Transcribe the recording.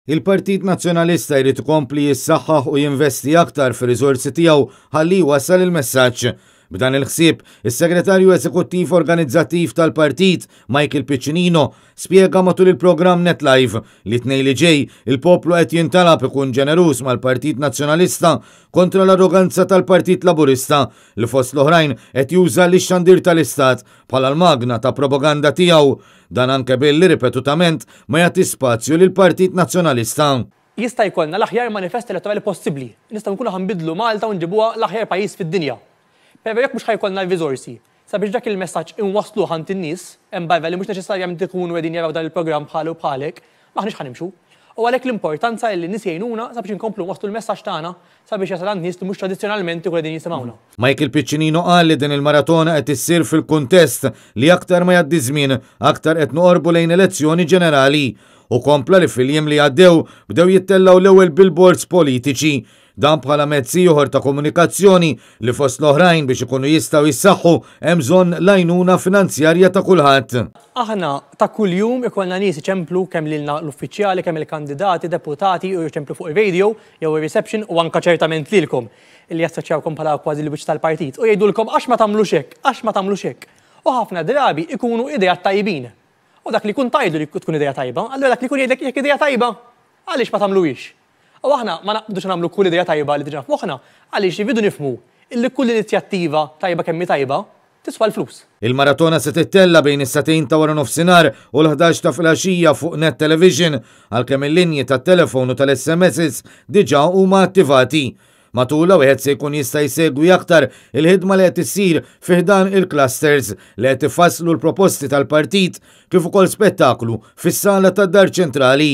Il-Partit Nazzjonalista jrid ikompli jissaħħaħ u jinvesti aktar fir-riżorsi tiegħu ħalli wasal il-messaġġ. B'dan il-ħsieb, is-Segretarju Eżekuttiv Organizzattiv tal-Partit, Michael Piccinino, spjega matul il-programm NetLive li tnej li ġej il-poplu qed jintalab ikun ġeneruż mal-Partit Nazzjonalista kontra l-arroganza tal-Partit Laburista li fost l-oħrajn qed juża l-ixxandir tal-Istat bħala l-magna ta' propaganda tiegħu. Dan anke billi ripetutament ma jagħti spazju lill-Partit Nazzjonalista. Jista' jkollna l-aħjar manifest elettorali possibbli. Nistgħu nkunu ħanbidlu Malta u nġibuha l-aħjar pajjiż fid-dinja. Però jekk mhux ħajkollna l-riżorsi sabiex dak il-messaġġ inwasslu ħant in-nies, hemm barra li mhux neċessarjament ikunu qegħdin jaraw dan il-programm bħalu bħalek, maħniex ħanimxu. U għalhekk l-importanza li n-nies jgħinuna sabiex inkomplu waslu l-messaġġ tagħna sabiex jasal għand nies li mhux tradizzjonalment ikunu qegħdin jisimgħuna. Michael Piccinino qal li din il-maratona qed issir fil-kuntest li aktar ma jgħaddi żmien aktar qed noqorbu lejn elezzjoni ġenerali u kompla li fil-jiem li għaddew bdew jittellaw l-ewwel billboards politiċi. Dan bħala mezzi ieħor ta' komunikazzjoni li fost l-oħrajn biex ikunu jistgħu jissaħħu hemm bżonn l-għajnuna finanzjarja ta' kulħadd. Aħna ta' kuljum ikollna nies iċemplu kemm lilna l-uffiċjali, kemm il-kandidati, deputati u jiċemplu fuq ir-radio jew ir-reception u anke ċertament lilkom illi jassoċjawkom bħala kważi l-wiċċ tal-partit u jgħidulkom għax ma tagħmlux hekk, għax ma tagħmlux hekk. U ħafna drabi ikunu idejat tajbin. U dak li kun tajdu li tkun idea tajba, allura dak li kun jgħidlek jekk idea tajba, għaliex ma tagħmluhiex. U aħna ma naqbdux nagħmlu kull idea tajba li diġà f'moħħna għaliex jridu nifhmu illi kull inizjattiva tajba kemm hi tajba tiswa l-flus. Il-maratona se tittella bejn is-satejn ta' wara nofsinhar u l-11 ta' filgħaxija fuq Net Television għalkemm il-linji tat-telefon u tal-SMS diġà huma attivati. Matula wieħed se jkun jista' jsegwi aktar il-ħidma li qed issir fih dan il-clusters li qed ifasslu l-proposti tal-partit kif ukoll spettaklu fis-sala tad-Dar Ċentrali.